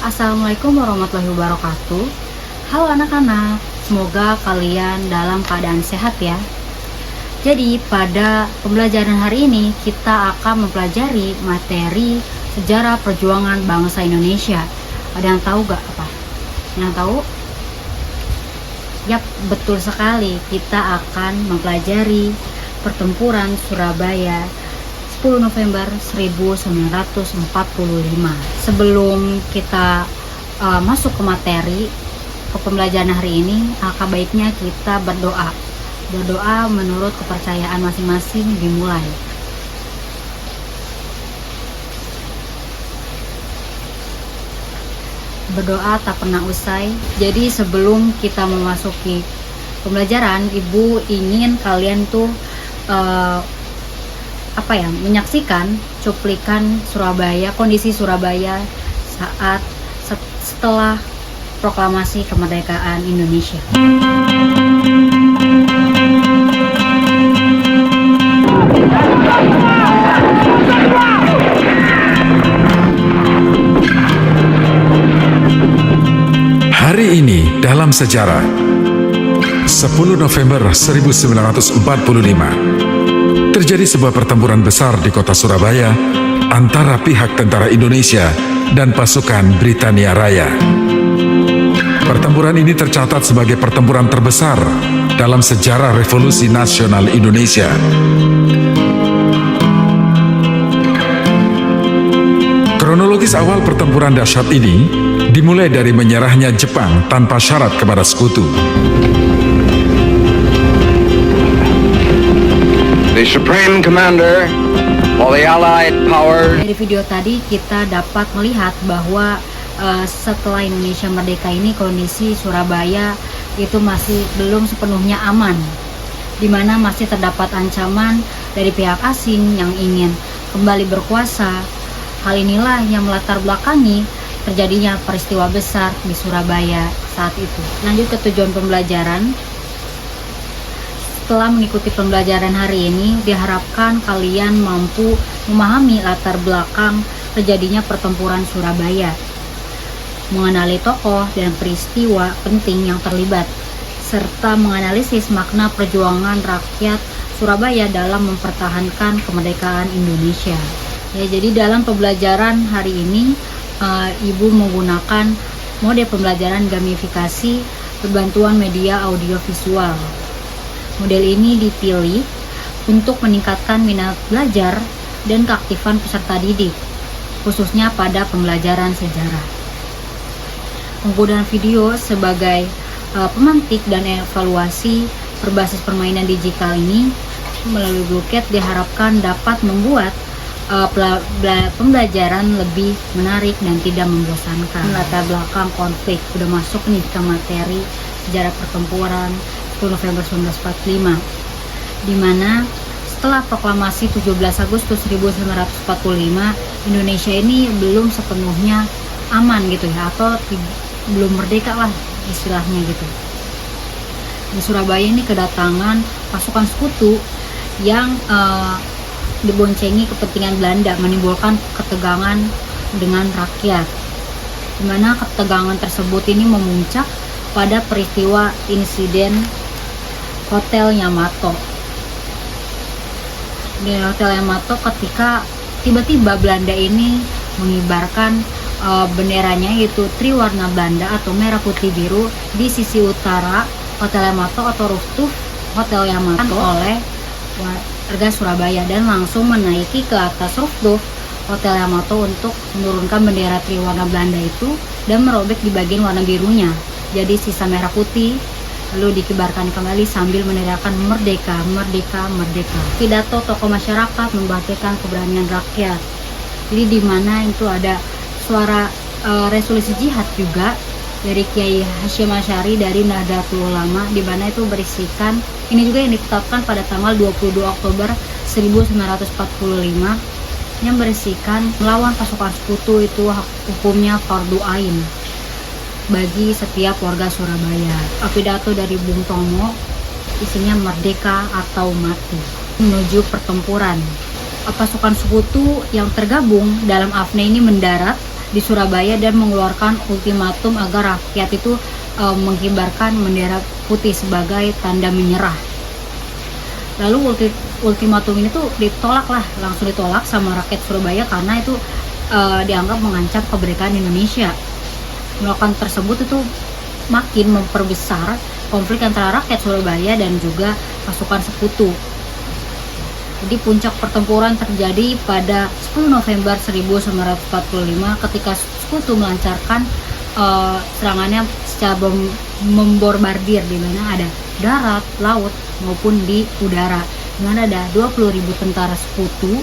Assalamualaikum warahmatullahi wabarakatuh. Halo anak-anak, semoga kalian dalam keadaan sehat ya. Jadi pada pembelajaran hari ini kita akan mempelajari materi sejarah perjuangan bangsa Indonesia. Ada yang tahu gak apa? Yang tahu? Yap, betul sekali. Kita akan mempelajari pertempuran Surabaya 10 November 1945. Sebelum kita masuk ke materi ke pembelajaran hari ini, alangkah baiknya kita berdoa. Berdoa menurut kepercayaan masing-masing dimulai. Berdoa tak pernah usai. Jadi sebelum kita memasuki pembelajaran, Ibu ingin kalian tuh menyaksikan cuplikan Surabaya, kondisi Surabaya saat setelah proklamasi kemerdekaan Indonesia. Hari ini dalam sejarah 10 November 1945 terjadi sebuah pertempuran besar di kota Surabaya antara pihak tentara Indonesia dan pasukan Britania Raya. Pertempuran ini tercatat sebagai pertempuran terbesar dalam sejarah Revolusi Nasional Indonesia. Kronologis awal pertempuran dahsyat ini dimulai dari menyerahnya Jepang tanpa syarat kepada sekutu. The Supreme Commander of the Allied Powers. Dari video tadi kita dapat melihat bahwa setelah Indonesia merdeka ini kondisi Surabaya itu masih belum sepenuhnya aman, di mana masih terdapat ancaman dari pihak asing yang ingin kembali berkuasa. Hal inilah yang melatar belakangi terjadinya peristiwa besar di Surabaya saat itu. Lanjut ke tujuan pembelajaran. Setelah mengikuti pembelajaran hari ini, diharapkan kalian mampu memahami latar belakang terjadinya pertempuran Surabaya, mengenali tokoh dan peristiwa penting yang terlibat, serta menganalisis makna perjuangan rakyat Surabaya dalam mempertahankan kemerdekaan Indonesia. Ya, jadi dalam pembelajaran hari ini, Ibu menggunakan mode pembelajaran gamifikasi berbantuan media audiovisual. Model ini dipilih untuk meningkatkan minat belajar dan keaktifan peserta didik, khususnya pada pembelajaran sejarah. Penggunaan video sebagai pemantik dan evaluasi berbasis permainan digital ini melalui Bluechat diharapkan dapat membuat pembelajaran lebih menarik dan tidak membosankan. Latar belakang konflik udah masuk nih ke materi sejarah pertempuran 10 November 1945, di mana setelah proklamasi 17 Agustus 1945 Indonesia ini belum sepenuhnya aman gitu ya, atau belum merdeka lah istilahnya gitu. Di Surabaya ini kedatangan pasukan sekutu yang diboncengi kepentingan Belanda, menimbulkan ketegangan dengan rakyat, di mana ketegangan tersebut ini memuncak pada peristiwa insiden Hotel Yamato. Di Hotel Yamato ketika tiba-tiba Belanda ini mengibarkan benderanya, yaitu triwarna Belanda atau merah putih biru di sisi utara Hotel Yamato atau rooftop Hotel Yamato oleh warga Surabaya, dan langsung menaiki ke atas rooftop Hotel Yamato untuk menurunkan bendera triwarna Belanda itu dan merobek di bagian warna birunya. Jadi sisa merah putih lalu dikibarkan kembali sambil meneriakkan merdeka, merdeka, merdeka. Pidato tokoh masyarakat membangkitkan keberanian rakyat. Jadi di mana itu ada suara resolusi jihad juga dari Kiai Hasyim Asy'ari dari Nahdlatul Ulama, di mana itu berisikan ini juga yang ditetapkan pada tanggal 22 Oktober 1945 yang berisikan melawan pasukan sekutu itu hukumnya fardu ain bagi setiap warga Surabaya. Pidato dari Bung Tomo isinya merdeka atau mati. Menuju pertempuran, pasukan sekutu yang tergabung dalam AFNE ini mendarat di Surabaya dan mengeluarkan ultimatum agar rakyat itu mengibarkan bendera putih sebagai tanda menyerah. Lalu ultimatum ini tuh langsung ditolak sama rakyat Surabaya karena itu dianggap mengancam kemerdekaan Indonesia. Melakukan tersebut itu makin memperbesar konflik antara rakyat Surabaya dan juga pasukan sekutu. Jadi puncak pertempuran terjadi pada 10 November 1945 ketika sekutu melancarkan serangannya secara membombardir, di mana ada darat, laut maupun di udara. Di mana ada 20.000 tentara sekutu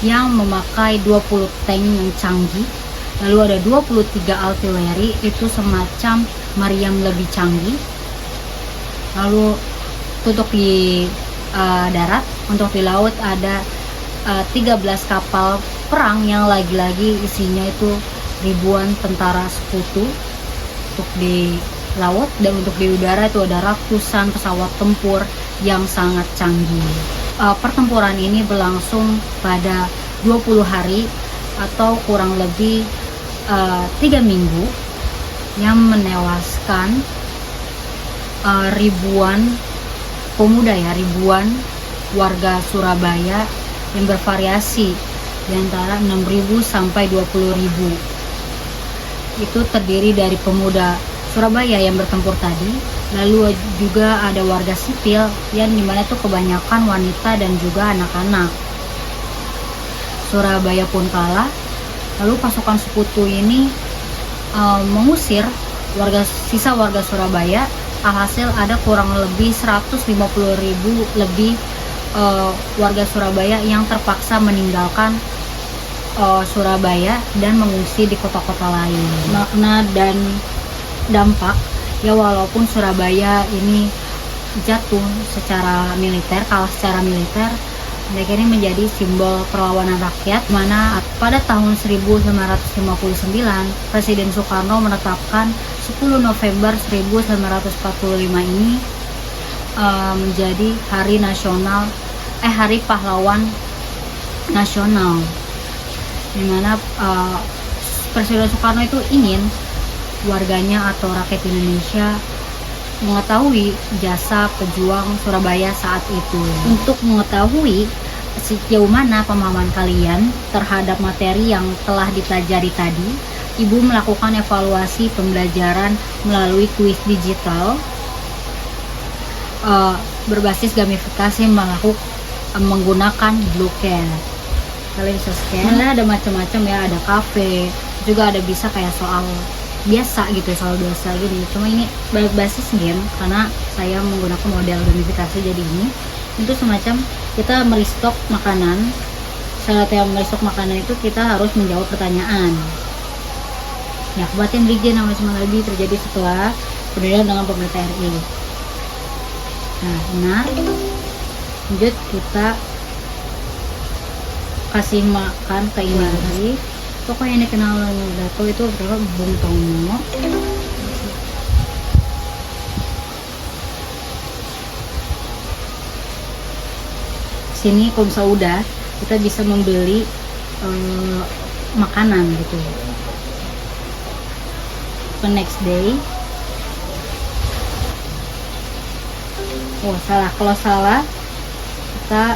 yang memakai 20 tank yang canggih. Lalu ada 23 artileri itu semacam meriam lebih canggih. Lalu untuk di darat, untuk di laut ada 13 kapal perang yang lagi-lagi isinya itu ribuan tentara sekutu untuk di laut, dan untuk di udara itu ada ratusan pesawat tempur yang sangat canggih. Pertempuran ini berlangsung pada 20 hari atau kurang lebih 3 minggu yang menewaskan ribuan pemuda ribuan warga Surabaya yang bervariasi di antara 6.000 sampai 20.000. Itu terdiri dari pemuda Surabaya yang bertempur tadi, lalu juga ada warga sipil yang dimana itu kebanyakan wanita dan juga anak-anak. Surabaya pun kalah, lalu pasukan sekutu ini mengusir sisa warga Surabaya. Alhasil ada kurang lebih 150.000 lebih warga Surabaya yang terpaksa meninggalkan Surabaya dan mengungsi di kota-kota lain. Makna dan dampak walaupun Surabaya ini jatuh secara militer, kalah secara militer, mereka ini menjadi simbol perlawanan rakyat, mana pada tahun 1959 Presiden Soekarno menetapkan 10 November 1945 ini menjadi Hari Pahlawan Nasional, dimana Presiden Soekarno itu ingin warganya atau rakyat Indonesia mengetahui jasa pejuang Surabaya saat itu. Untuk mengetahui sejauh mana pemahaman kalian terhadap materi yang telah dipelajari tadi, Ibu melakukan evaluasi pembelajaran melalui kuis digital berbasis gamifikasi menggunakan Bluecare. Kalian bisa scan. Ada macam-macam ada kafe, juga ada bisa kayak soal biasa gitu, soal biasa gini. Cuma ini berbasis game karena saya menggunakan model gamifikasi, jadi ini itu semacam kita merestock makanan. Syarat yang merestock makanan itu kita harus menjawab pertanyaan. Kebatian Brigjen Ahmad Ismail Habibie terjadi setelah pendirian dengan pemerintah RI. Benar. Lanjut kita kasih makan ke ini lagi. Tokoh yang dikenal oleh Dato itu berapa? Bung Tomo. Sini kalau misalnya udah, kita bisa membeli makanan gitu. The next day. Salah. Kalau salah kita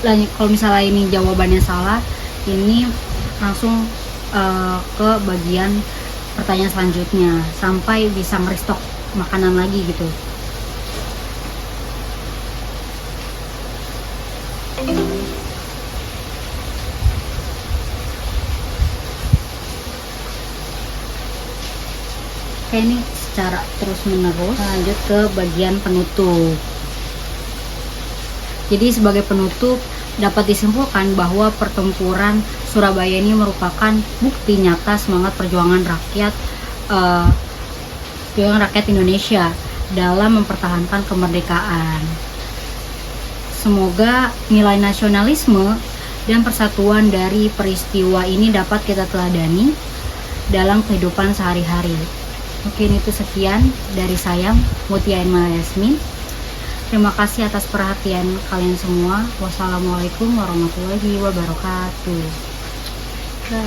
lanjut. Kalau misalnya ini jawabannya salah, ini langsung ke bagian pertanyaan selanjutnya sampai bisa ngerestock makanan lagi gitu. Ini secara terus menerus. Lanjut ke bagian penutup. Jadi sebagai penutup dapat disimpulkan bahwa pertempuran Surabaya ini merupakan bukti nyata semangat perjuangan rakyat Indonesia dalam mempertahankan kemerdekaan. Semoga nilai nasionalisme dan persatuan dari peristiwa ini dapat kita teladani dalam kehidupan sehari-hari. Mungkin itu sekian dari saya, Mutia Inma Yasmin. Terima kasih atas perhatian kalian semua. Wassalamualaikum warahmatullahi wabarakatuh. Bye.